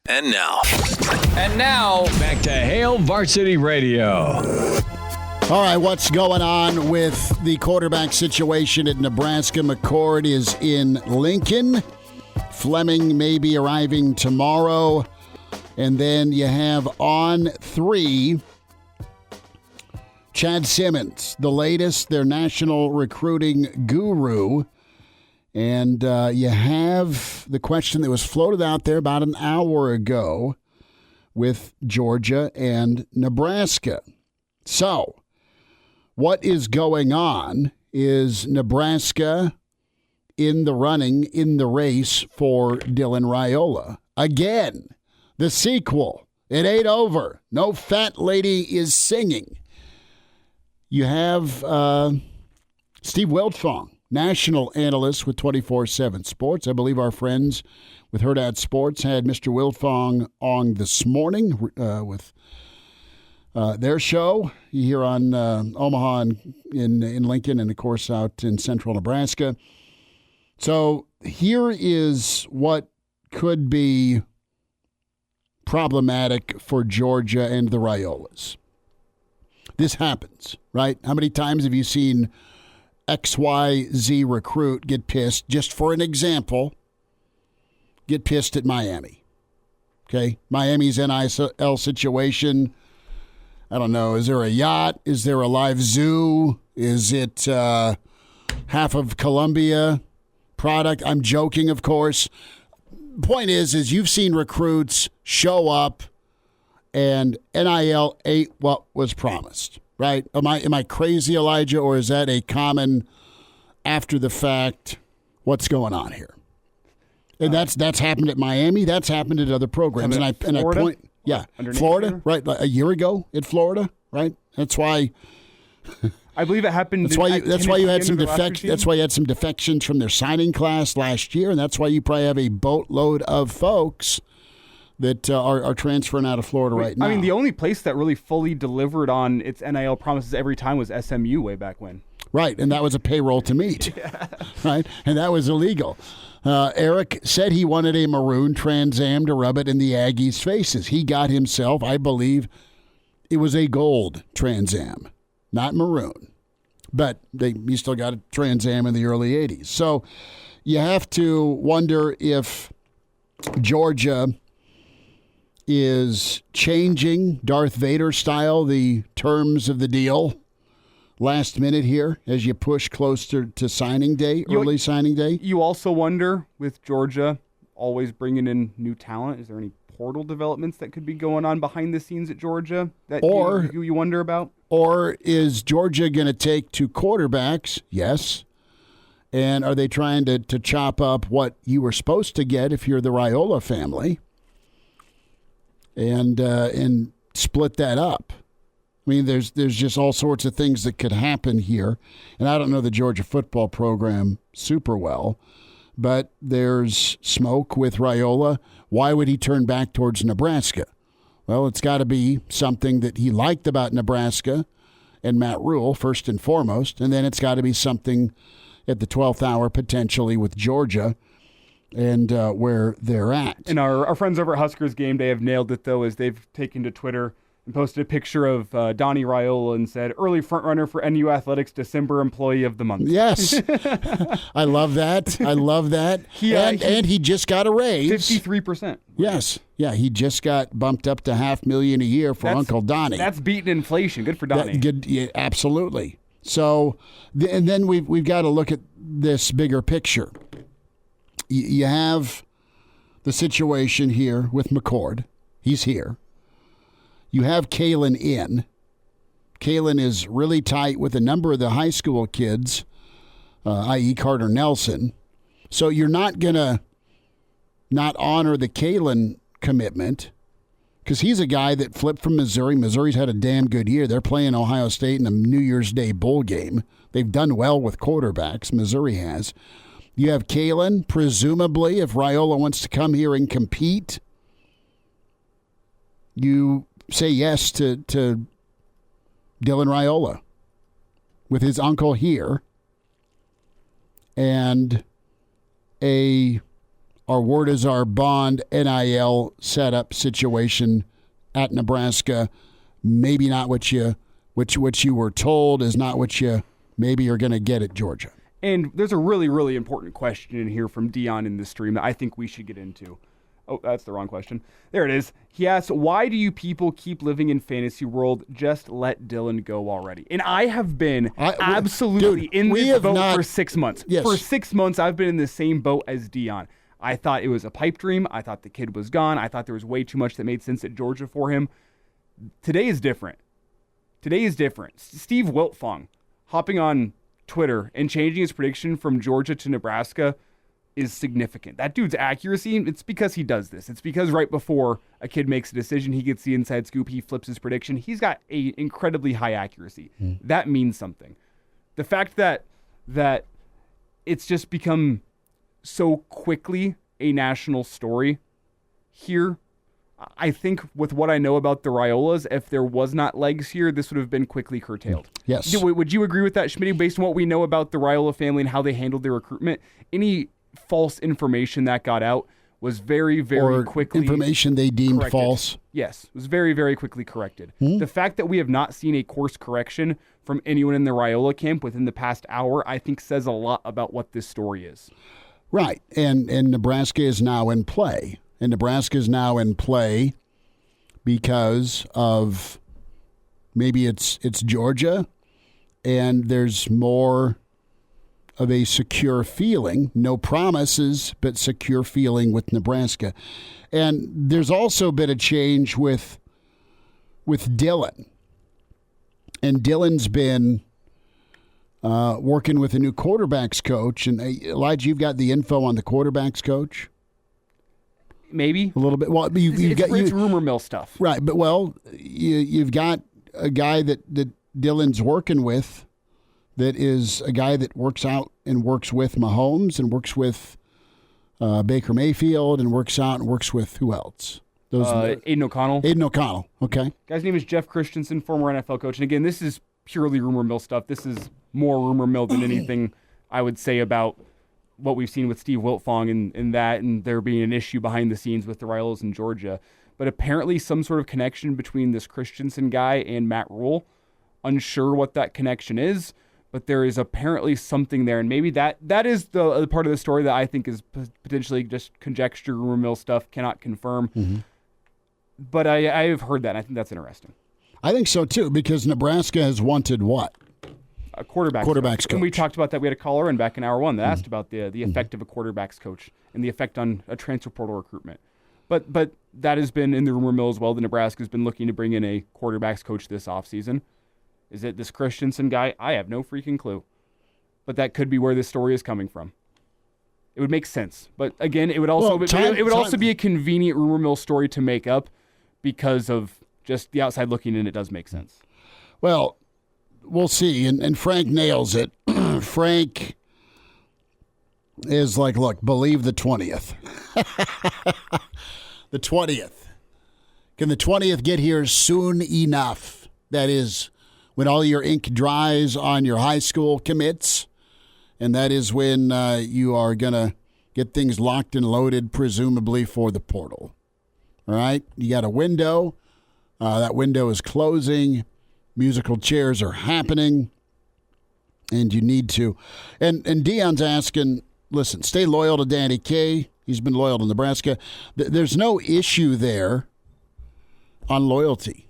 And now, back to Hail Varsity Radio. All right, what's going on with the quarterback situation at Nebraska? McCord is in Lincoln. Fleming may be arriving tomorrow. And then you have on 3, Chad Simmons, the latest, their national recruiting guru. And you have the question that was floated out there about an hour ago with Georgia and Nebraska. So, what is going on? Is Nebraska in the running, in the race for Dylan Raiola? Again, the sequel. It ain't over. No fat lady is singing. You have Steve Wiltfong, national analyst with 24/7 Sports. I believe our friends with Hurrdat Sports had Mr. Wiltfong on this morning with their show here on Omaha and in Lincoln and, of course, out in central Nebraska. So here is what could be problematic for Georgia and the Raiolas. This happens, right? How many times have you seen XYZ recruit get pissed, just for an example, get pissed at Miami? Okay, Miami's NIL situation, I don't know, is there a yacht? Is there a live zoo? Is it half of Columbia product? I'm joking, of course. Point is you've seen recruits show up and NIL ain't what was promised, right? Am I crazy, Elijah, or is that a common after the fact, what's going on here? And that's happened at Miami. That's happened at other programs. And I point, yeah, Florida, right? A year ago at Florida, right? That's why. I believe it happened. That's why you had some That's why you had some defections from their signing class last year, and that's why you probably have a boatload of folks that are transferring out of Florida right now. I mean, the only place that really fully delivered on its NIL promises every time was SMU way back when. Right, and that was a payroll to meet, right? And that was illegal. Eric said he wanted a maroon Trans Am to rub it in the Aggies' faces. He got himself, I believe, it was a gold Trans Am, not maroon. But he still got a Trans Am in the early 80s. So you have to wonder if Georgia is changing Darth Vader style the terms of the deal last minute here as you push closer to signing day, early signing day. You also wonder with Georgia always bringing in new talent, is there any portal developments that could be going on behind the scenes at Georgia that you wonder about? Or is Georgia going to take 2 quarterbacks? Yes. And are they trying to chop up what you were supposed to get if you're the Raiola family and split that up? I mean, there's just all sorts of things that could happen here. And I don't know the Georgia football program super well, but there's smoke with Raiola. Why would he turn back towards Nebraska? Well, it's got to be something that he liked about Nebraska and Matt Rule, first and foremost. And then it's got to be something at the 12th hour, potentially, with Georgia and where they're at. And our friends over at Huskers Game Day have nailed it, though, as they've taken to Twitter and posted a picture of Donnie Raiola and said, early frontrunner for NU Athletics, December Employee of the Month. Yes. I love that. And he just got a raise. 53%. Yes. Yeah, he just got bumped up to $500,000 a year for Uncle Donnie. That's beating inflation. Good for Donnie. Yeah, absolutely. So, and then we've got to look at this bigger picture. You have the situation here with McCord. He's here. You have Kalen in. Kalen is really tight with a number of the high school kids, i.e. Carter Nelson. So you're not going to not honor the Kalen commitment because he's a guy that flipped from Missouri. Missouri's had a damn good year. They're playing Ohio State in a New Year's Day bowl game. They've done well with quarterbacks. Missouri has. You have Kalen, presumably, if Raiola wants to come here and compete, you say yes to Dylan Raiola with his uncle here and a or where does our bond NIL setup situation at Nebraska, maybe not what you were told, is not what you maybe you're going to get at Georgia? And there's a really, really important question in here from Dion in the stream that I think we should get into. Oh, that's the wrong question. There it is. He asks, why do you people keep living in fantasy world? Just let Dylan go already. And I have been absolutely in this boat for 6 months. Yes. For 6 months, I've been in the same boat as Dion. I thought it was a pipe dream. I thought the kid was gone. I thought there was way too much that made sense at Georgia for him. Today is different. Steve Wiltfong hopping on Twitter and changing his prediction from Georgia to Nebraska is significant. That dude's accuracy, it's because he does this. It's because right before a kid makes a decision, he gets the inside scoop, he flips his prediction. He's got a incredibly high accuracy. That means something. The fact that it's just become so quickly a national story here, I think with what I know about the Raiolas, if there was not legs here, this would have been quickly curtailed. Yes. Would you agree with that, Schmidt, based on what we know about the Raiola family and how they handled their recruitment? Any false information that got out was very, very quickly information they deemed corrected. false. Yes, it was very, very quickly corrected. The fact that we have not seen a course correction from anyone in the Raiola camp within the past hour, I think says a lot about what this story is. Right, and Nebraska is now in play. And Nebraska is now in play because of maybe it's Georgia, and there's more of a secure feeling, no promises, but secure feeling with Nebraska. And there's also been a change with Dylan. And Dylan's been working with a new quarterbacks coach. And Elijah, you've got the info on the quarterbacks coach? Maybe. A little bit. Well, it's rumor mill stuff. Right, but you've got a guy that Dylan's working with that is a guy that works out and works with Mahomes and works with Baker Mayfield and works out and works with who else? Aiden O'Connell. Aiden O'Connell, okay. Guy's name is Jeff Christensen, former NFL coach. And again, this is purely rumor mill stuff. This is more rumor mill than anything I would say about what we've seen with Steve Wiltfong and there being an issue behind the scenes with the Raiolas in Georgia. But apparently some sort of connection between this Christensen guy and Matt Rule. Unsure what that connection is, but there is apparently something there. And maybe that is the part of the story that I think is potentially just conjecture, rumor mill stuff, cannot confirm. Mm-hmm. But I have heard that, and I think that's interesting. I think so, too, because Nebraska has wanted what? A quarterbacks coach. And we talked about that. We had a caller in back in hour one that asked about the effect of a quarterbacks coach and the effect on a transfer portal recruitment. But that has been in the rumor mill as well. The Nebraska's been looking to bring in a quarterbacks coach this offseason. Is it this Christensen guy? I have no freaking clue. But that could be where this story is coming from. It would make sense. But again, it would also also be a convenient rumor mill story to make up because of just the outside looking in. It does make sense. Well, we'll see. And Frank nails it. Frank is like, look, believe the 20th. The 20th. Can the 20th get here soon enough? That is when all your ink dries on your high school commits. And that is when you are going to get things locked and loaded, presumably for the portal. All right? You got a window. That window is closing. Musical chairs are happening. And you need to. And Dion's asking, listen, stay loyal to Danny Kaye. He's been loyal to Nebraska. There's no issue there on loyalty.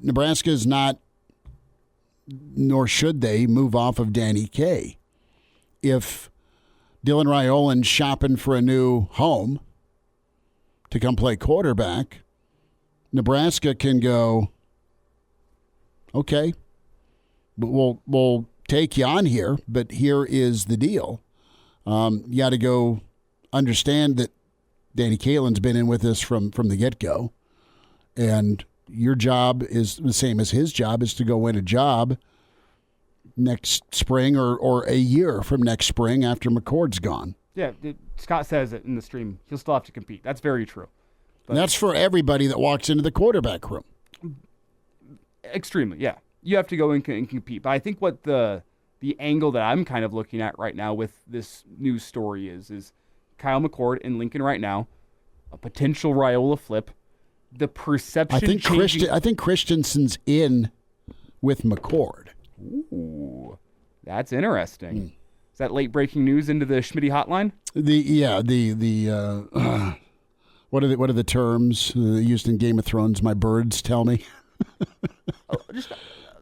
Nebraska is not, nor should they, move off of Danny Kaye. If Dylan Raiola shopping for a new home to come play quarterback, Nebraska can go, okay, we'll take you on here, but here is the deal. You got to go understand that Danny Kalen's been in with us from the get-go, and your job is the same as his job, is to go win a job next spring or a year from next spring after McCord's gone. Yeah, Scott says it in the stream. He'll still have to compete. That's very true. But that's for everybody that walks into the quarterback room. Extremely, yeah. You have to go and compete. But I think what the angle that I'm kind of looking at right now with this news story is Kyle McCord in Lincoln right now, a potential Raiola flip, the perception I think Christensen's in with McCord. Ooh, that's interesting. Is that late breaking news into the Schmidt hotline? What are the terms used in Game of Thrones? My birds tell me. Just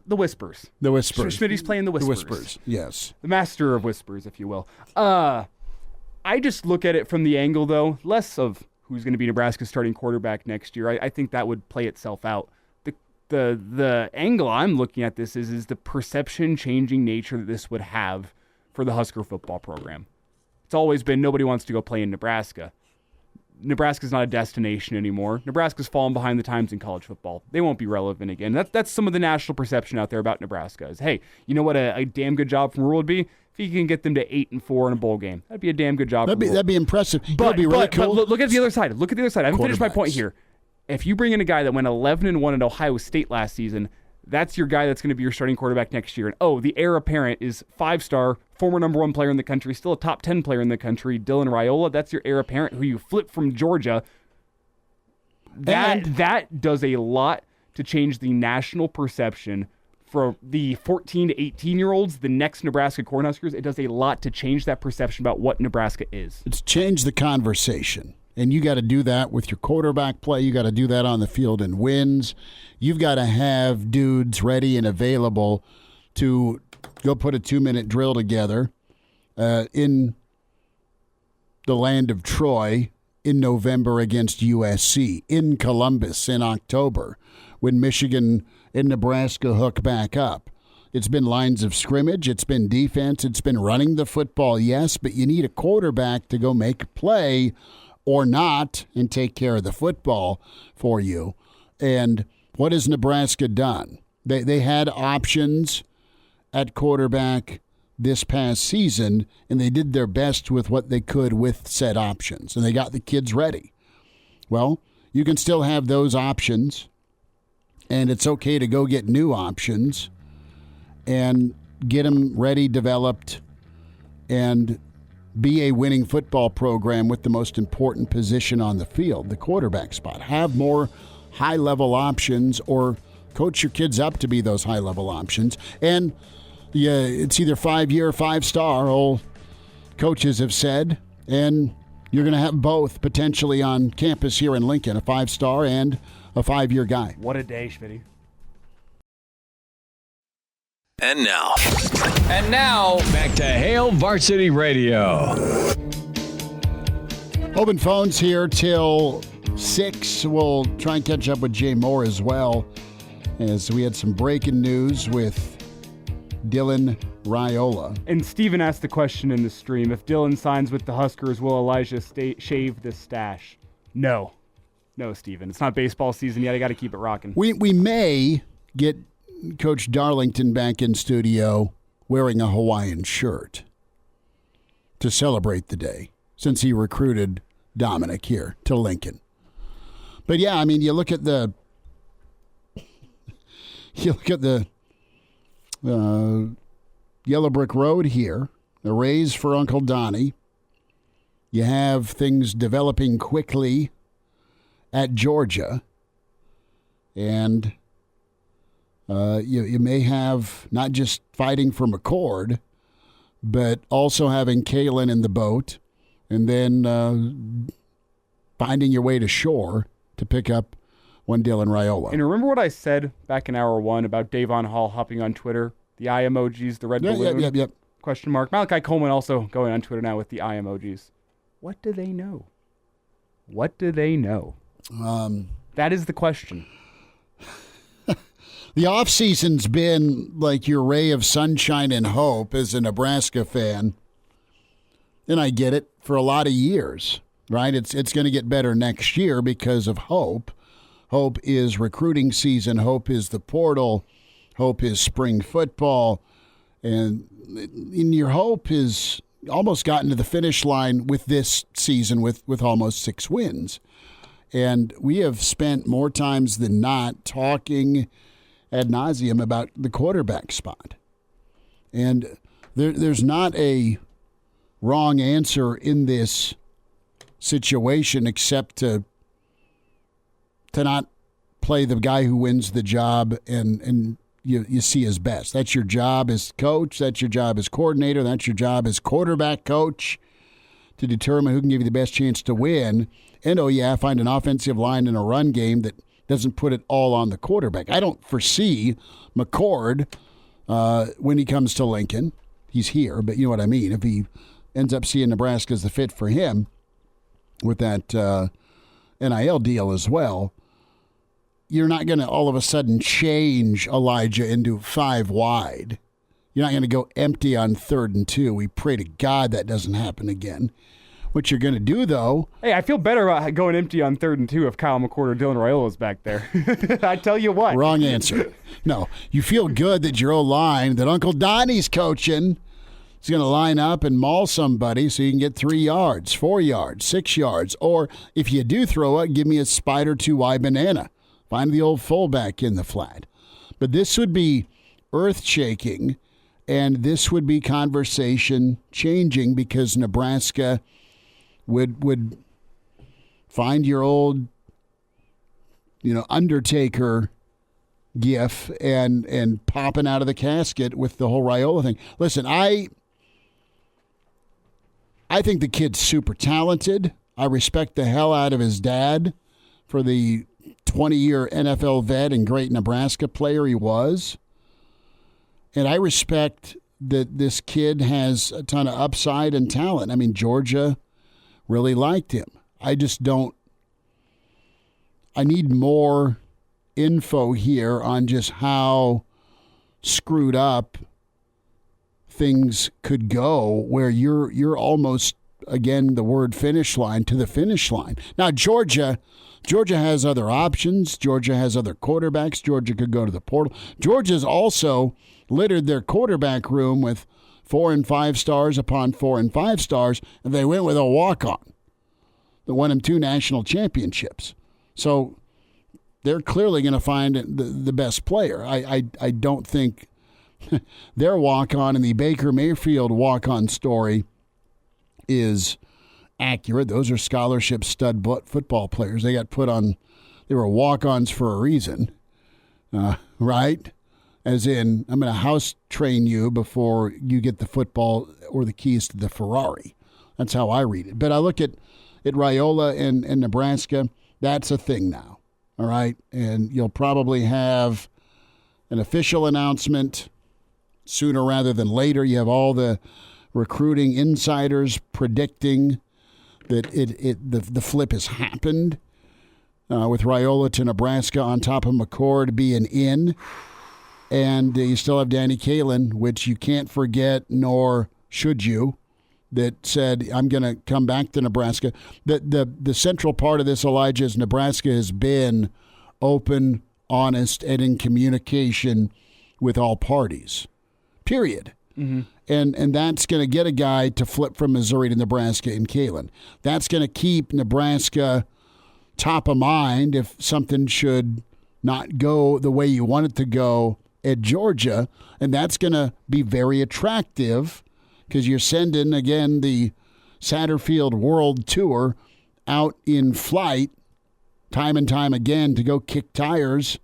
the whispers. The whispers. Schmidt's playing the whispers. The whispers, yes. The master of whispers, if you will. I just look at it from the angle, though, less of who's going to be Nebraska's starting quarterback next year. I think that would play itself out. The angle I'm looking at this is the perception-changing nature that this would have for the Husker football program. It's always been nobody wants to go play in Nebraska. Nebraska's not a destination anymore. Nebraska's fallen behind the times in college football. They won't be relevant again. That's some of the national perception out there about Nebraska is, hey, you know what a damn good job from Rule would be? If you can get them to 8-4 in a bowl game. That'd be a damn good job. That'd be impressive. That'd be really cool. But look at the other side. I haven't finished my point here. If you bring in a guy that went 11-1 at Ohio State last season, that's your guy that's going to be your starting quarterback next year. And the heir apparent is 5-star, former number 1 player in the country, still a top 10 player in the country, Dylan Raiola. That's your heir apparent who you flip from Georgia. That does a lot to change the national perception for the 14 to 18-year-olds, the next Nebraska Cornhuskers. It does a lot to change that perception about what Nebraska is. It's changed the conversation. And you got to do that with your quarterback play. You got to do that on the field in wins. You've got to have dudes ready and available to go put a 2-minute drill together in the land of Troy in November against USC, in Columbus in October when Michigan and Nebraska hook back up. It's been lines of scrimmage. It's been defense. It's been running the football, yes, but you need a quarterback to go make a play or not and take care of the football for you. And what has Nebraska done? They had options at quarterback this past season, and they did their best with what they could with said options, and they got the kids ready. Well, you can still have those options, and it's okay to go get new options and get them ready, developed, and be a winning football program with the most important position on the field, the quarterback spot. Have more high-level options or coach your kids up to be those high-level options. And it's either 5-year or 5-star, all coaches have said, and you're going to have both potentially on campus here in Lincoln, a 5-star and a 5-year guy. What a day, Schmitty. And now, back to Hail Varsity Radio. Open phones here till 6. We'll try and catch up with Jay Moore as well, as we had some breaking news with Dylan Raiola. And Steven asked the question in the stream, if Dylan signs with the Huskers, will Elijah shave the stash? No, Steven. It's not baseball season yet. I got to keep it rocking. We may get Coach Darlington back in studio wearing a Hawaiian shirt to celebrate the day, since he recruited Dominic here to Lincoln. But yeah, I mean, you look at the Yellow Brick Road here, the raise for Uncle Donnie. You have things developing quickly at Georgia, and you may have not just fighting for McCord, but also having Kalen in the boat, and then finding your way to shore to pick up one Dylan Raiola. And remember what I said back in hour 1 about Davon Hall hopping on Twitter? The eye emojis, the red balloon? Yep. Question mark. Malachi Coleman also going on Twitter now with the eye emojis. What do they know? That is the question. The offseason's been like your ray of sunshine and hope as a Nebraska fan. And I get it, for a lot of years, right? It's going to get better next year because of hope. Hope is recruiting season. Hope is the portal. Hope is spring football. And your hope is almost gotten to the finish line with this season with almost 6 wins. And we have spent more times than not talking ad nauseum about the quarterback spot. And there's not a wrong answer in this situation except to not play the guy who wins the job and you see his best. That's your job as coach. That's your job as coordinator. That's your job as quarterback coach, to determine who can give you the best chance to win. And, find an offensive line and a run game that doesn't put it all on the quarterback. I don't foresee McCord when he comes to Lincoln. He's here, but you know what I mean. If he ends up seeing Nebraska as the fit for him with that NIL deal as well, you're not going to all of a sudden change Elijah into 5 wide. You're not going to go empty on 3rd and 2. We pray to God that doesn't happen again. What you're going to do, though... Hey, I feel better about going empty on 3rd and 2 if Kyle McCord or Dylan Raiola is back there. I tell you what. Wrong answer. No, you feel good that your O-line, that Uncle Donnie's coaching, is going to line up and maul somebody so you can get 3 yards, 4 yards, 6 yards. Or if you do throw it, give me a spider 2-wide banana. Find the old fullback in the flat. But this would be earth-shaking, and this would be conversation-changing because Nebraska would find your old, Undertaker gif and popping out of the casket with the whole Raiola thing. Listen, I think the kid's super talented. I respect the hell out of his dad for the 20-year NFL vet and great Nebraska player he was. And I respect that this kid has a ton of upside and talent. I mean, Georgia really liked him. I just don't. I need more info here on just how screwed up things could go where you're almost, again, the word finish line to the finish line. Now, Georgia has other options. Georgia has other quarterbacks. Georgia could go to the portal. Georgia's also littered their quarterback room with 4 and 5 stars upon 4 and 5 stars, and they went with a walk-on that won them 2 national championships. So they're clearly going to find the best player. I don't think their walk-on and the Baker Mayfield walk-on story is accurate. Those are scholarship stud football players. They got put on, they were walk-ons for a reason, right? As in, I'm going to house train you before you get the football or the keys to the Ferrari. That's how I read it. But I look at Raiola and Nebraska. That's a thing now, all right? And you'll probably have an official announcement sooner rather than later. You have all the recruiting insiders predicting that the flip has happened with Raiola to Nebraska on top of McCord being in. And you still have Danny Kaelin, which you can't forget, nor should you, that said, I'm going to come back to Nebraska. The central part of this, Elijah, is Nebraska has been open, honest, and in communication with all parties, period. Mm-hmm. And that's going to get a guy to flip from Missouri to Nebraska in Kaelin. That's going to keep Nebraska top of mind if something should not go the way you want it to go at Georgia, and that's going to be very attractive because you're sending, again, the Satterfield World Tour out in flight time and time again to go kick tires,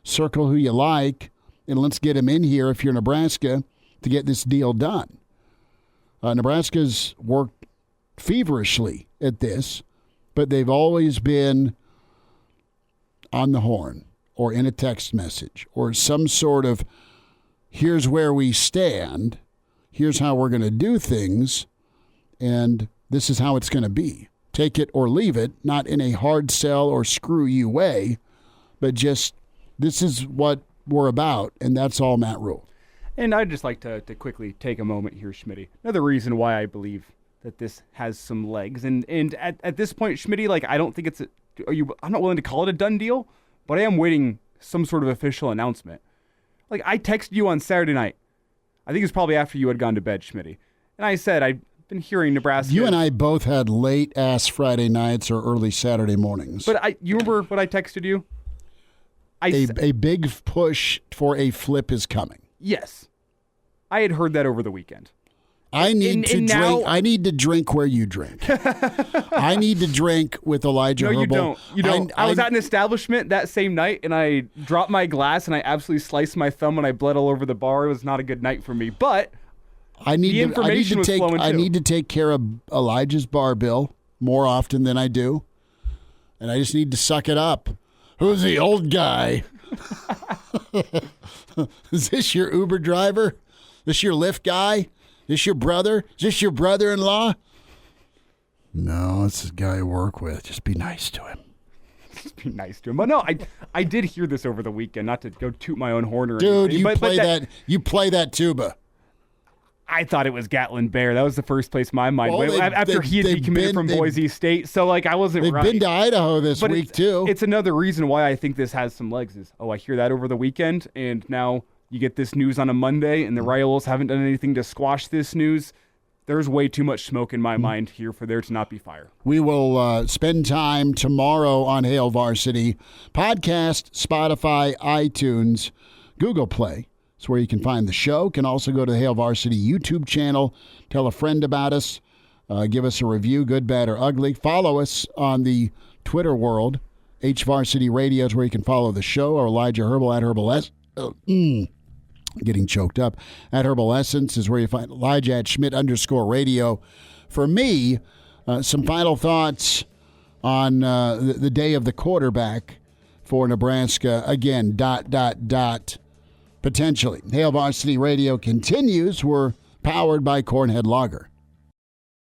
circle who you like, and let's get him in here if you're Nebraska to get this deal done. Nebraska's worked feverishly at this, but they've always been on the horn or in a text message or some sort of, here's where we stand, here's how we're going to do things, and this is how it's going to be. Take it or leave it, not in a hard sell or screw you way, but just this is what we're about, and that's all Matt Rule. And I'd just like to quickly take a moment here, Schmitty. Another reason why I believe that this has some legs. And at this point, Schmitty, like, I don't think I'm not willing to call it a done deal, but I am waiting some sort of official announcement. Like, I texted you on Saturday night. I think it was probably after you had gone to bed, Schmitty. And I said, I've been hearing Nebraska. You and I both had late-ass Friday nights or early Saturday mornings. But you remember what I texted you? A big push for a flip is coming. Yes. I had heard that over the weekend. I need to drink. I need to drink where you drink. I need to drink with Elijah Herbel. No, you don't. You don't. I was at an establishment that same night, and I dropped my glass, and I absolutely sliced my thumb, and I bled all over the bar. It was not a good night for me. But I need to take care of Elijah's bar bill more often than I do, and I just need to suck it up. Who's the old guy? Is this your Uber driver? This your Lyft guy? This your brother? Is this your brother-in-law? No, it's the guy I work with. Just be nice to him. Just be nice to him. But no, I did hear this over the weekend. Not to go toot my own horn or anything. Dude, you play that tuba. I thought it was Gatlin Bear. That was the first place my mind went after he had decommitted from Boise State. So, I wasn't right. They've been to Idaho this week, too. It's another reason why I think this has some legs is, I hear that over the weekend, and now you get this news on a Monday, and the Raiolas haven't done anything to squash this news. There's way too much smoke in my mind here for there to not be fire. We will spend time tomorrow on Hail Varsity. Podcast, Spotify, iTunes, Google Play. It's where you can find the show. Can also go to the Hail Varsity YouTube channel. Tell a friend about us. Give us a review, good, bad, or ugly. Follow us on the Twitter world. Varsity Radio is where you can follow the show, or Elijah Herbel at Herbal getting choked up. At Herbal Essence is where you find Elijah at Schmidt_radio. For me, some final thoughts on the day of the quarterback for Nebraska. Again, ... potentially. Hail Varsity Radio continues. We're powered by Cornhead Lager.